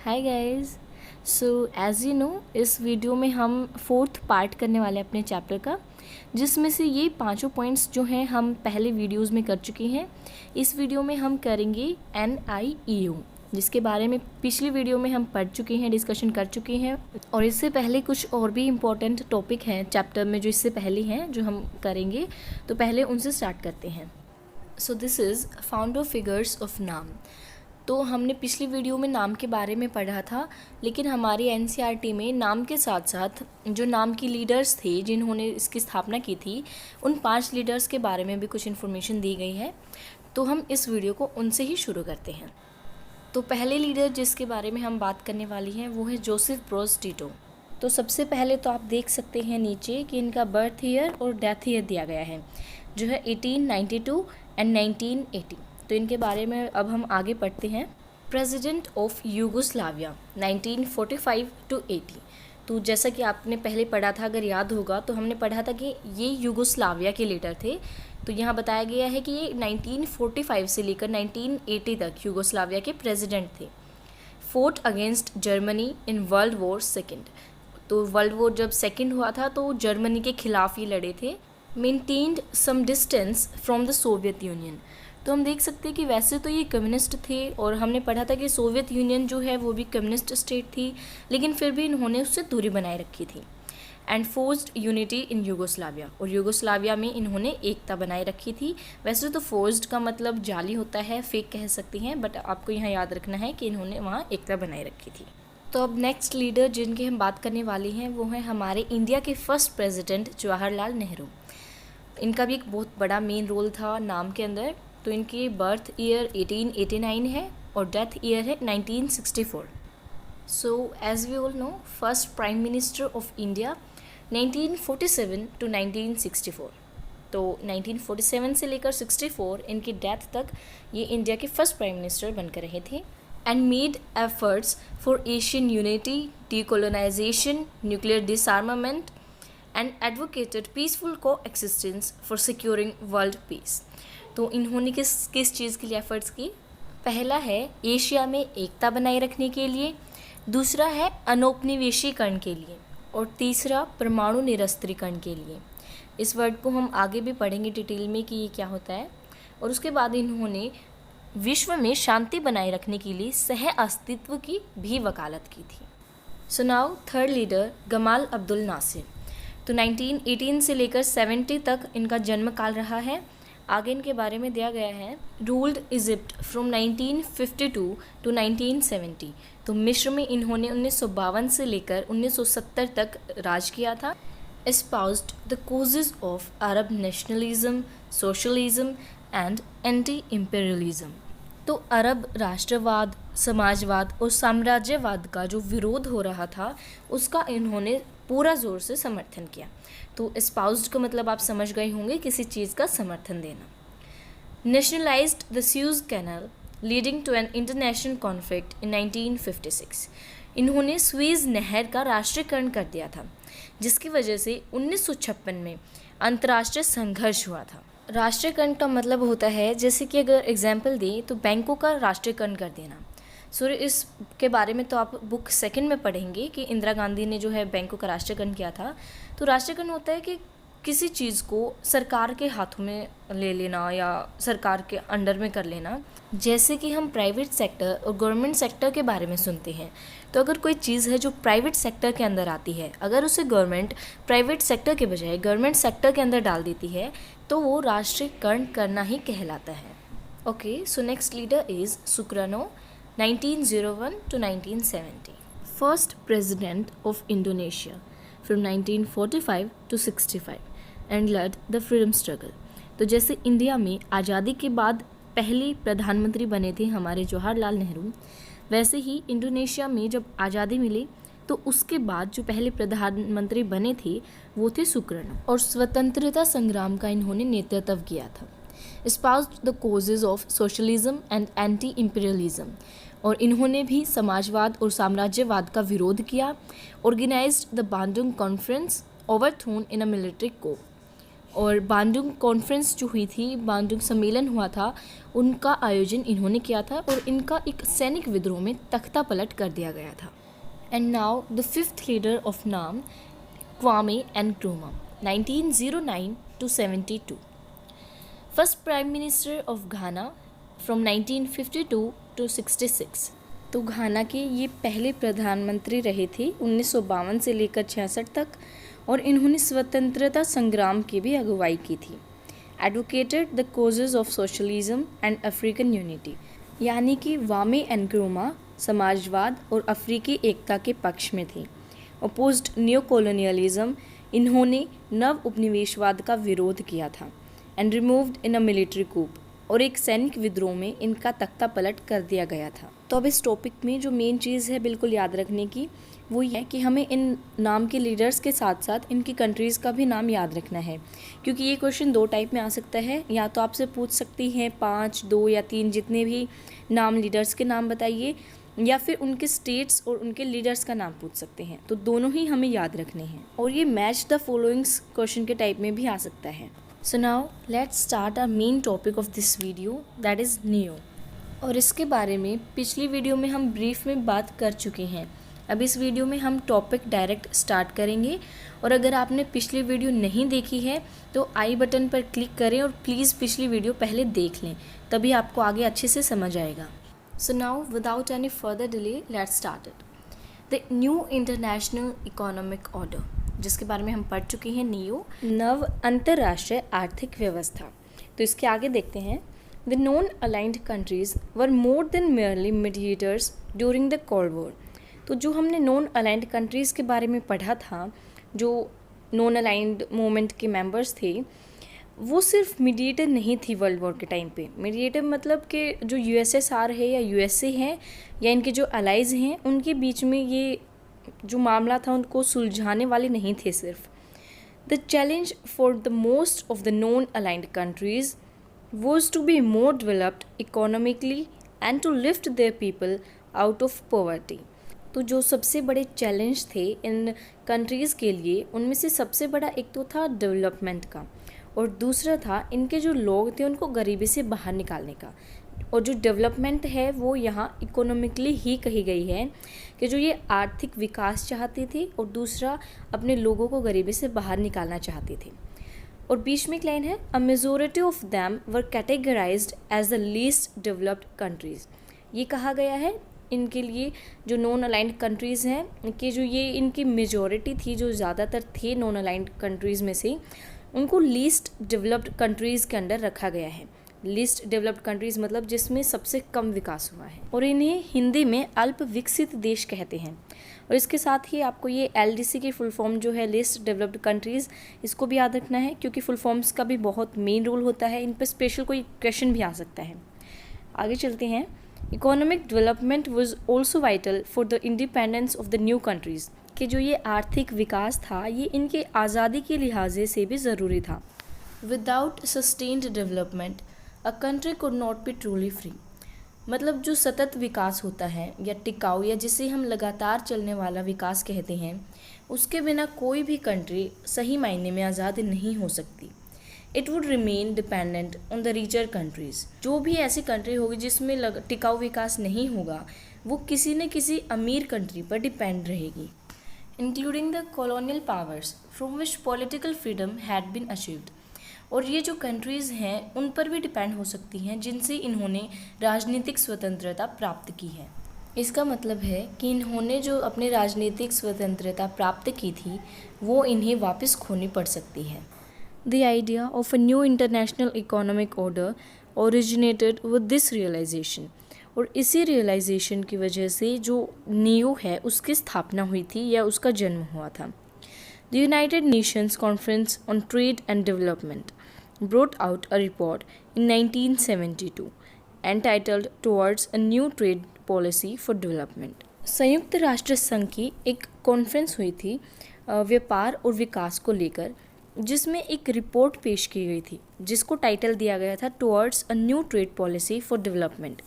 Hi guys. So as you know इस video में हम फोर्थ पार्ट करने वाले हैं अपने चैप्टर का, जिसमें से ये पांचों पॉइंट्स जो हैं हम पहले वीडियोस में कर चुके हैं। इस वीडियो में हम करेंगे NIEO, जिसके बारे में पिछली वीडियो में हम पढ़ चुके हैं, डिस्कशन कर चुके हैं। और इससे पहले कुछ और भी इम्पोर्टेंट टॉपिक हैं चैप्टर में जो इससे पहले हैं जो हम करेंगे, तो पहले उनसे स्टार्ट करते हैं। So this is founder figures of नाम। तो हमने पिछली वीडियो में नाम के बारे में पढ़ा था, लेकिन हमारी NCERT में नाम के साथ साथ जो नाम की लीडर्स थे जिन्होंने इसकी स्थापना की थी, उन 5 लीडर्स के बारे में भी कुछ इन्फॉर्मेशन दी गई है। तो हम इस वीडियो को उनसे ही शुरू करते हैं। तो पहले लीडर जिसके बारे में हम बात करने वाली हैं वो है जोसेफ ब्रोज टिटो। तो सबसे पहले तो आप देख सकते हैं नीचे कि इनका बर्थ ईयर और डेथ ईयर दिया गया है, जो है 1892 एंड 1980। तो इनके बारे में अब हम आगे पढ़ते हैं। President of Yugoslavia 1945 to 80। तो जैसा कि आपने पहले पढ़ा था, अगर याद होगा तो हमने पढ़ा था कि ये यूगोस्लाविया के लीडर थे। तो यहाँ बताया गया है कि ये 1945 से लेकर 1980 तक यूगोस्लाविया के प्रेसिडेंट थे। Fought against Germany in world war second. तो वर्ल्ड वॉर जब सेकेंड हुआ था तो जर्मनी के खिलाफ ही लड़े थे। Maintained some distance from the Soviet Union. तो हम देख सकते हैं कि वैसे तो ये कम्युनिस्ट थे और हमने पढ़ा था कि सोवियत यूनियन जो है वो भी कम्युनिस्ट स्टेट थी, लेकिन फिर भी इन्होंने उससे दूरी बनाए रखी थी। And forced unity in Yugoslavia. और यूगोस्लाविया में इन्होंने एकता बनाए रखी थी। वैसे तो फोर्स्ड का मतलब जाली होता है, फेक कह सकती हैं, बट आपको यहाँ याद रखना है कि इन्होंने वहाँ एकता बनाए रखी थी। तो अब नेक्स्ट लीडर जिनकी हम बात करने वाली हैं वो है हमारे इंडिया के फर्स्ट प्रेसिडेंट जवाहरलाल नेहरू। इनका भी एक बहुत बड़ा मेन रोल था नाम के अंदर। तो इनकी बर्थ ईयर 1889 है और डेथ ईयर है 1964। So as we all know, first prime minister of India 1947 to 1964। तो 1947 से लेकर 64 इनकी डेथ तक ये इंडिया के फर्स्ट प्राइम मिनिस्टर बनकर रहे थे। And made efforts for Asian unity, decolonization, nuclear disarmament and advocated peaceful coexistence for securing world peace. तो इन्होंने किस चीज़ के लिए एफर्ट्स की? पहला है एशिया में एकता बनाए रखने के लिए, दूसरा है अनौपनिवेशीकरण के लिए, और तीसरा परमाणु निरस्त्रीकरण के लिए। इस वर्ड को हम आगे भी पढ़ेंगे डिटेल में कि ये क्या होता है। और उसके बाद इन्होंने विश्व में शांति बनाए रखने के लिए सह अस्तित्व की भी वकालत की थी। So now third leader Gamal Abdul Nasser. तो 1918 से लेकर 70 तक इनका जन्म काल रहा है। आगे इनके बारे में दिया गया है। Ruled Egypt from 1952 to 1970। तो मिस्र में इन्होंने 1952 से लेकर 1970 तक राज किया था। एस्पाउस्ड the causes of Arab nationalism, socialism and anti imperialism. तो अरब राष्ट्रवाद, समाजवाद और साम्राज्यवाद का जो विरोध हो रहा था उसका इन्होंने पूरा ज़ोर से समर्थन किया। तो एस्पाउस्ड का मतलब आप समझ गए होंगे, किसी चीज़ का समर्थन देना। Nationalised the Suez canal leading to an international conflict in 1956। इन्होंने स्वीज नहर का राष्ट्रीयकरण कर दिया था, जिसकी वजह से 1956 में अंतर्राष्ट्रीय संघर्ष हुआ था। राष्ट्रीयकरण का मतलब होता है, जैसे कि अगर एग्जाम्पल दें तो बैंकों का राष्ट्रीयकरण कर देना। इसके बारे में तो आप बुक सेकंड में पढ़ेंगे कि इंदिरा गांधी ने जो है बैंकों का राष्ट्रीयकरण किया था। तो राष्ट्रीयकरण होता है कि किसी चीज़ को सरकार के हाथों में ले लेना या सरकार के अंडर में कर लेना। जैसे कि हम प्राइवेट सेक्टर और गवर्नमेंट सेक्टर के बारे में सुनते हैं, तो अगर कोई चीज़ है जो प्राइवेट सेक्टर के अंदर आती है, अगर उसे गवर्नमेंट प्राइवेट सेक्टर के बजाय गवर्नमेंट सेक्टर के अंदर डाल देती है तो वो राष्ट्रीयकरण करना ही कहलाता है। Okay, so next leader is Sukarno 1901 to 1970, first president of Indonesia from 1945 to 65 and led the freedom struggle। तो जैसे इंडिया में आज़ादी के बाद पहले प्रधानमंत्री बने थे हमारे जवाहरलाल नेहरू, वैसे ही इंडोनेशिया में जब आज़ादी मिली तो उसके बाद जो पहले प्रधानमंत्री बने थे वो थे सुकर्नो, और स्वतंत्रता संग्राम का इन्होंने नेतृत्व किया था। espoused the causes of socialism and anti-imperialism। और इन्होंने भी समाजवाद और साम्राज्यवाद का विरोध किया। Organized the Bandung Conference, overthrown in a military coup। और बांडुंग कॉन्फ्रेंस जो हुई थी, बांडुंग सम्मेलन हुआ था, उनका आयोजन इन्होंने किया था और इनका एक सैनिक विद्रोह में तख्ता पलट कर दिया गया था। And now the fifth leader of NAM, Kwame Nkrumah, 1909 to 72, first prime minister of Ghana from 1952 to 66। तो घाना के ये पहले प्रधानमंत्री रहे थे 1952 से लेकर 66 तक, और इन्होंने स्वतंत्रता संग्राम की भी अगुवाई की थी। Advocated the causes of socialism and African unity, यानी कि क्वामे नक्रुमा समाजवाद और अफ्रीकी एकता के पक्ष में थे। अपोज्ड न्यू कॉलोनियलिज्म, इन्होंने नव उपनिवेशवाद का विरोध किया था। And removed in a military coup, और एक सैनिक विद्रोह में इनका तख्ता पलट कर दिया गया था। तो अब इस टॉपिक में जो मेन चीज़ है बिल्कुल याद रखने की, वो ये है कि हमें इन नाम के लीडर्स के साथ साथ इनकी कंट्रीज़ का भी नाम याद रखना है, क्योंकि ये क्वेश्चन दो टाइप में आ सकता है। या तो आपसे पूछ सकती हैं 5, 2 या 3 जितने भी नाम लीडर्स के नाम बताइए, या फिर उनके स्टेट्स और उनके लीडर्स का नाम पूछ सकते हैं। तो दोनों ही हमें याद रखने हैं, और ये मैच द फॉलोइंग्स क्वेश्चन के टाइप में भी आ सकता है। So now let's start our main topic of this video, that is neo. और इसके बारे में पिछली वीडियो में हम ब्रीफ में बात कर चुके हैं। अब इस वीडियो में हम टॉपिक डायरेक्ट स्टार्ट करेंगे, और अगर आपने पिछली वीडियो नहीं देखी है तो आई बटन पर क्लिक करें और प्लीज़ पिछली वीडियो पहले देख लें, तभी आपको आगे अच्छे से समझ आएगा। So now without any further delay let's start it. The new international economic order, जिसके बारे में हम पढ़ चुके हैं, नियो, नव अंतर्राष्ट्रीय आर्थिक व्यवस्था। तो इसके आगे देखते हैं। The non aligned countries were more than merely mediators during the cold war. तो जो हमने नॉन अलाइंड कंट्रीज़ के बारे में पढ़ा था, जो नॉन अलाइंड मूवमेंट के मेंबर्स थे, वो सिर्फ मीडिएटर नहीं थी वर्ल्ड वॉर के टाइम पे। मीडिएटर मतलब कि जो यूएसएसआर है या यूएसए है या इनके जो अलाइज हैं, उनके बीच में ये जो मामला था उनको सुलझाने वाले नहीं थे सिर्फ। The challenge for the most of the non aligned countries was to be more developed economically and to lift their people out of poverty. तो जो सबसे बड़े चैलेंज थे इन कंट्रीज़ के लिए, उनमें से सबसे बड़ा एक तो था डेवलपमेंट का, और दूसरा था इनके जो लोग थे उनको गरीबी से बाहर निकालने का। और जो डेवलपमेंट है वो यहाँ इकोनॉमिकली ही कही गई है, कि जो ये आर्थिक विकास चाहते थे और दूसरा अपने लोगों को गरीबी से बाहर निकालना चाहते थे। और बीच में एक लाइन है, a majority of them were categorised as the least developed countries. ये कहा गया है इनके लिए जो नॉन अलाइंड कंट्रीज़ हैं कि जो ये इनकी मेजॉरिटी थी, जो ज़्यादातर थे नॉन अलाइंड कंट्रीज़ में से, उनको लीस्ट डेवलप्ड कंट्रीज़ के अंडर रखा गया है। लीस्ट डेवलप्ड कंट्रीज़ मतलब जिसमें सबसे कम विकास हुआ है, और इन्हें हिंदी में अल्प विकसित देश कहते हैं। और इसके साथ ही आपको ये LDC की फुल फॉर्म जो है लीस्ट डेवलप्ड कंट्रीज़, इसको भी याद रखना है, क्योंकि फुल फॉर्म्स का भी बहुत मेन रोल होता है। इन पर स्पेशल कोई क्वेश्चन भी आ सकता है। आगे चलते हैं। Economic development was also vital for the independence of the new countries, कि जो ये आर्थिक विकास था ये इनके आज़ादी के लिहाजे से भी ज़रूरी था। Without sustained development a country could not be truly free. मतलब जो सतत विकास होता है या टिकाऊ, या जिसे हम लगातार चलने वाला विकास कहते हैं, उसके बिना कोई भी कंट्री सही मायने में आज़ाद नहीं हो सकती। It would remain dependent on the richer countries. जो भी ऐसी कंट्री होगी जिसमें टिकाऊ विकास नहीं होगा, वो किसी न किसी अमीर कंट्री पर डिपेंड रहेगी, including the colonial powers from which political freedom had been achieved. और ये जो कंट्रीज़ हैं उन पर भी डिपेंड हो सकती हैं जिनसे इन्होंने राजनीतिक स्वतंत्रता प्राप्त की है। इसका मतलब है कि इन्होंने जो अपनी राजनीतिक स्वतंत्रता प्राप्त की थी वो इन्हें वापस खोनी पड़ सकती है। The idea of a new international economic order originated with this realisation. और इसी रियलाइजेशन की वजह से जो नियो है उसकी स्थापना हुई थी या उसका जन्म हुआ था। The United Nations conference on trade and development brought out a report in 1972 entitled Towards a New Trade Policy for Development। संयुक्त राष्ट्र संघ की एक कॉन्फ्रेंस हुई थी व्यापार और विकास को लेकर, जिसमें एक रिपोर्ट पेश की गई थी जिसको टाइटल दिया गया था towards a new trade policy for development.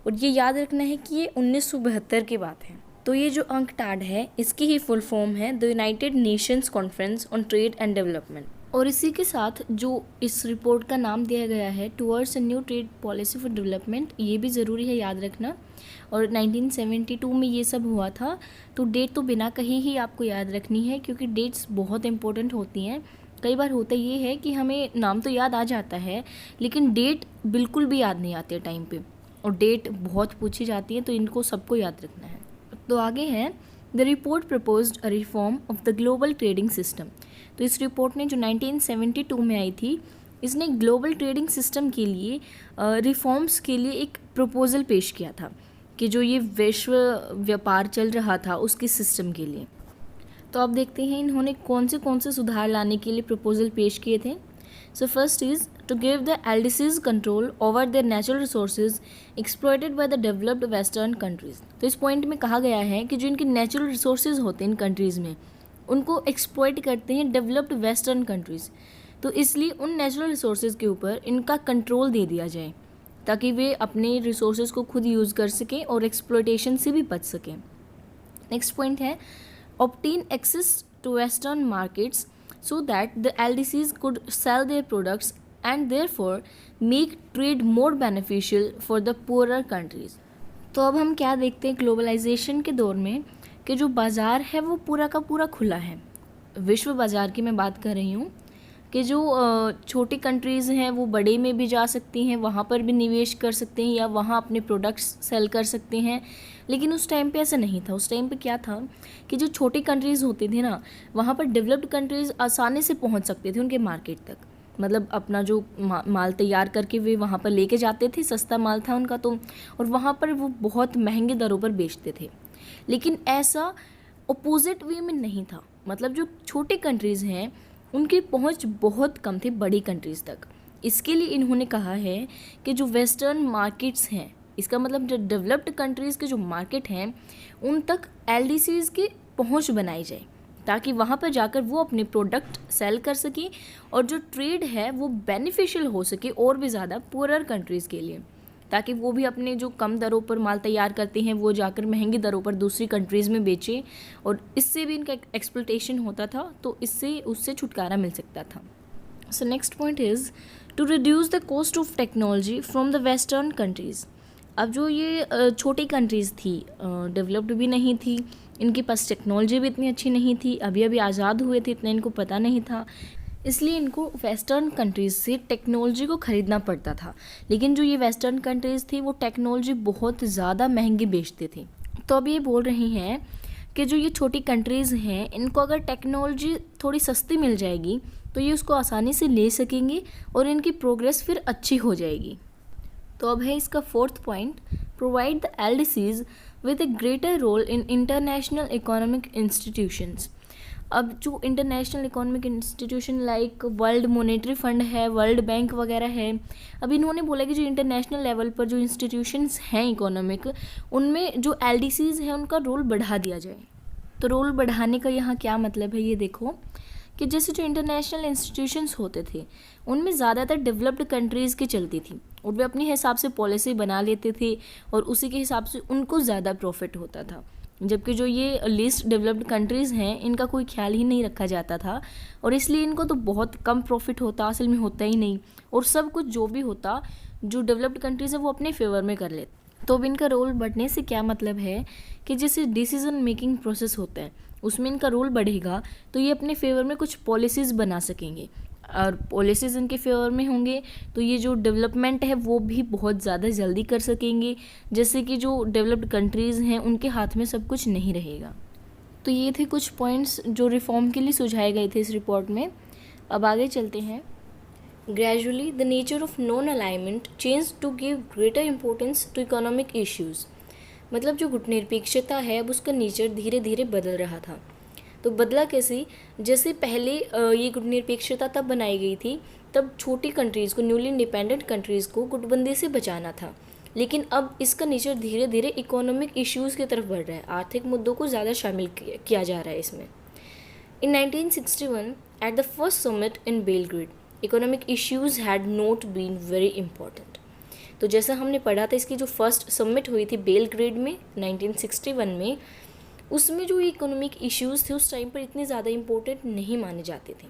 और ये याद रखना है कि ये 1972 की बात है। तो ये जो अंक टाड है इसकी ही फुल फॉर्म है the United Nations conference on trade and development. और इसी के साथ जो इस रिपोर्ट का नाम दिया गया है towards a new trade policy for development, ये भी ज़रूरी है याद रखना। और 1972 में ये सब हुआ था, तो डेट तो बिना कहीं ही आपको याद रखनी है, क्योंकि डेट्स बहुत इंपॉर्टेंट होती हैं। कई बार होता ये है कि हमें नाम तो याद आ जाता है लेकिन डेट बिल्कुल भी याद नहीं आती है टाइम पे, और डेट बहुत पूछी जाती है, तो इनको सबको याद रखना है। तो आगे है the report proposed a reform of the global trading system. तो इस रिपोर्ट ने जो 1972 में आई थी, इसने ग्लोबल ट्रेडिंग सिस्टम के लिए रिफॉर्म्स के लिए एक प्रपोज़ल पेश किया था कि जो ये विश्व व्यापार चल रहा था उसके सिस्टम के लिए। तो आप देखते हैं इन्होंने कौन से सुधार लाने के लिए प्रपोज़ल पेश किए थे। So first is to give the LDCs control over their natural resources exploited by the developed western countries. तो इस पॉइंट में कहा गया है कि जो इनके नेचुरल रिसोर्सेज होते हैं इन कंट्रीज़ में, उनको एक्सप्लॉयट करते हैं डेवलप्ड वेस्टर्न कंट्रीज़, तो इसलिए उन नेचुरल रिसोर्सेज के ऊपर इनका कंट्रोल दे दिया जाए ताकि वे अपने रिसोर्सेज को खुद यूज़ कर सकें और एक्सप्लॉयटेशन से भी बच सकें। नेक्स्ट पॉइंट है obtain access to western markets so that the LDCs could sell their products and therefore make trade more beneficial for the poorer countries। तो अब हम क्या देखते हैं ग्लोबलाइजेशन के दौर में कि जो बाज़ार है वो पूरा का पूरा खुला है। विश्व बाज़ार की मैं बात कर रही हूँ कि जो छोटी कंट्रीज़ हैं वो बड़े में भी जा सकती हैं, वहाँ पर भी निवेश कर सकते हैं या वहाँ अपने प्रोडक्ट्स सेल कर सकते हैं। लेकिन उस टाइम पे ऐसा नहीं था। उस टाइम पे क्या था कि जो छोटी कंट्रीज़ होती थी ना, वहाँ पर डेवलप्ड कंट्रीज़ आसानी से पहुँच सकते थे उनके मार्केट तक। मतलब अपना जो माल तैयार करके वे वहाँ पर लेके जाते थे, सस्ता माल था उनका तो, और वहाँ पर वो बहुत महंगे दरों पर बेचते थे। लेकिन ऐसा अपोजिट वे में नहीं था। मतलब जो छोटी कंट्रीज़ हैं उनकी पहुंच बहुत कम थी बड़ी कंट्रीज़ तक। इसके लिए इन्होंने कहा है कि जो वेस्टर्न मार्केट्स हैं, इसका मतलब जो डेवलप्ड कंट्रीज़ के जो मार्केट हैं उन तक LDCs की पहुंच बनाई जाए ताकि वहां पर जाकर वो अपने प्रोडक्ट सेल कर सकें और जो ट्रेड है वो बेनिफिशियल हो सके और भी ज़्यादा पुअरर कंट्रीज़ के लिए, ताकि वो भी अपने जो कम दरों पर माल तैयार करते हैं वो जाकर महंगी दरों पर दूसरी कंट्रीज़ में बेचें, और इससे भी इनका एक्सप्लॉयटेशन होता था, तो इससे उससे छुटकारा मिल सकता था। So next point is to reduce the cost of technology from the western countries. अब जो ये छोटी कंट्रीज़ थी, डेवलप्ड भी नहीं थी, इनके पास टेक्नोलॉजी भी इतनी अच्छी नहीं थी, अभी अभी आज़ाद हुए थे, इतना इनको पता नहीं था, इसलिए इनको वेस्टर्न कंट्रीज़ से टेक्नोलॉजी को ख़रीदना पड़ता था। लेकिन जो ये वेस्टर्न कंट्रीज़ थी वो टेक्नोलॉजी बहुत ज़्यादा महंगी बेचते थे। तो अब ये बोल रही हैं कि जो ये छोटी कंट्रीज़ हैं इनको अगर टेक्नोलॉजी थोड़ी सस्ती मिल जाएगी तो ये उसको आसानी से ले सकेंगे और इनकी प्रोग्रेस फिर अच्छी हो जाएगी। तो अब है इसका fourth point, provide the LDCs with a greater role in international economic institutions. अब जो international economic institution like world monetary fund है, वर्ल्ड बैंक वगैरह है, अब इन्होंने बोला कि जो इंटरनेशनल लेवल पर जो इंस्टीट्यूशंस हैं इकोनॉमिक, उनमें जो LDCs हैं उनका रोल बढ़ा दिया जाए। तो रोल बढ़ाने का यहाँ क्या मतलब है, ये देखो कि जैसे जो इंटरनेशनल इंस्टीट्यूशंस होते थे उनमें ज़्यादातर डेवलप्ड कंट्रीज़ की चलती थी और वे अपने हिसाब से पॉलिसी बना लेते थे और उसी के हिसाब से उनको ज़्यादा प्रॉफिट होता था। जबकि जो ये लीस्ट डेवलप्ड कंट्रीज़ हैं इनका कोई ख्याल ही नहीं रखा जाता था और इसलिए इनको तो बहुत कम प्रॉफिट होता, असल में होता ही नहीं, और सब कुछ जो भी होता जो डेवलप्ड कंट्रीज़ है वो अपने फेवर में कर लेते। तो अब इनका रोल बढ़ने से क्या मतलब है कि जैसे डिसीजन मेकिंग प्रोसेस होता है उसमें इनका रोल बढ़ेगा तो ये अपने फेवर में कुछ पॉलिसीज़ बना सकेंगे, और पॉलिसीज़ इनके फेवर में होंगे तो ये जो डेवलपमेंट है वो भी बहुत ज़्यादा जल्दी कर सकेंगे, जैसे कि जो डेवलप्ड कंट्रीज़ हैं उनके हाथ में सब कुछ नहीं रहेगा। तो ये थे कुछ पॉइंट्स जो रिफॉर्म के लिए सुझाए गए थे इस रिपोर्ट में। अब आगे चलते हैं। Gradually the nature of non alignment change to give greater importance to economic issues. मतलब जो गुटनिरपेक्षता है अब उसका नेचर धीरे धीरे बदल रहा था। तो बदला कैसे, जैसे पहले ये गुटनिरपेक्षता तब बनाई गई थी तब छोटी कंट्रीज़ को, न्यूली इंडिपेंडेंट कंट्रीज़ को गुटबंदी से बचाना था, लेकिन अब इसका नेचर धीरे धीरे इकोनॉमिक इश्यूज़ की तरफ बढ़ रहा है, आर्थिक मुद्दों को ज़्यादा शामिल किया जा रहा है इसमें। In 1961 at the first summit in Belgrade economic issues had not been very important. तो जैसा हमने पढ़ा था इसकी जो फर्स्ट समिट हुई थी बेलग्रेड में 1961 में, उसमें जो इकोनॉमिक इश्यूज़ थे उस टाइम पर इतने ज़्यादा इम्पोर्टेंट नहीं माने जाते थे।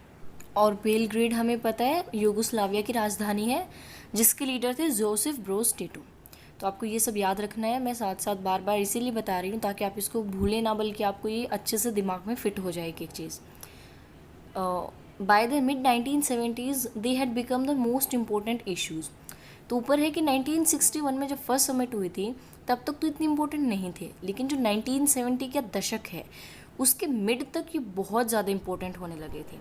और बेलग्रेड हमें पता है यूगोस्लाविया की राजधानी है, जिसके लीडर थे जोसेफ ब्रोज टिटो। तो आपको ये सब याद रखना है, मैं साथ साथ बार बार इसीलिए बता रही हूँ ताकि आप इसको भूलें ना, बल्कि आपको ये अच्छे से दिमाग में फिट हो जाए एक चीज़। By the mid 1970s they had become the most important issues. तो ऊपर है कि 1961 में जब फर्स्ट समिट हुई थी तब तक तो इतनी इम्पोर्टेंट नहीं थे, लेकिन जो 1970 का दशक है उसके मिड तक ये बहुत ज़्यादा इम्पोर्टेंट होने लगे थे।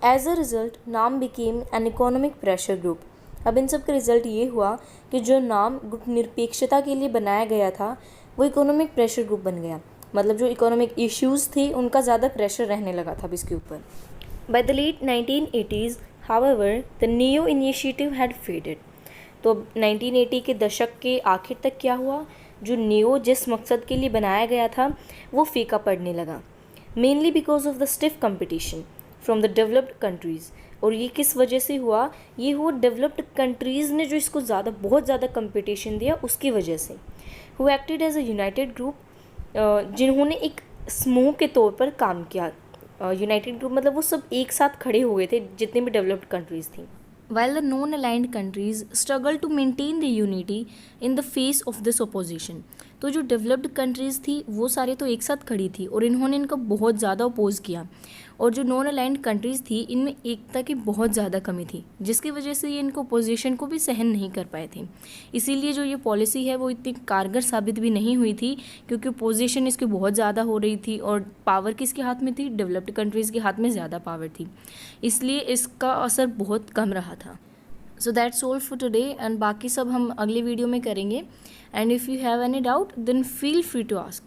एज अ रिज़ल्ट नाम became an economic pressure group. अब इन सब का रिज़ल्ट ये हुआ कि जो नाम गुटनिरपेक्षता के लिए बनाया गया था वो इकोनॉमिक प्रेशर ग्रुप बन गया। मतलब जो इकोनॉमिक इश्यूज़ थी उनका ज़्यादा प्रेशर रहने लगा था अब इसके ऊपर। By the late 1980s however the neo initiative had faded. तो 1980 के दशक के आखिर तक क्या हुआ, जो नियो जिस मकसद के लिए बनाया गया था वो फीका पड़ने लगा, mainly because of the stiff competition from the developed countries. और ये किस वजह से हुआ, ये हुआ डेवलप्ड कंट्रीज़ ने जो इसको बहुत ज़्यादा कंपटीशन दिया उसकी वजह से। Who acted as a united group, जिन्होंने एक समूह के तौर पर काम किया। यूनाइटेड ग्रुप मतलब वो सब एक साथ खड़े हुए थे जितने भी डेवलप्ड कंट्रीज़ थी। While the non-aligned countries struggle to maintain the unity in the face of this opposition। तो जो डेवलप्ड कंट्रीज़ थी वो सारे तो एक साथ खड़ी थी और इन्होंने इनका बहुत ज़्यादा अपोज़ किया, और जो नॉन अलाइंड कंट्रीज़ थी इनमें एकता की बहुत ज़्यादा कमी थी, जिसकी वजह से ये इनको अपोजिशन को भी सहन नहीं कर पाए थे। इसीलिए जो ये पॉलिसी है वो इतनी कारगर साबित भी नहीं हुई थी, क्योंकि अपोजिशन इसकी बहुत ज़्यादा हो रही थी और पावर किसके हाथ में थी, डेवलप्ड कंट्रीज़ के हाथ में ज़्यादा पावर थी, इसलिए इसका असर बहुत कम रहा था। So that's all for today, and बाकी सब हम अगले वीडियो में करेंगे। And if you have any doubt then feel free to ask.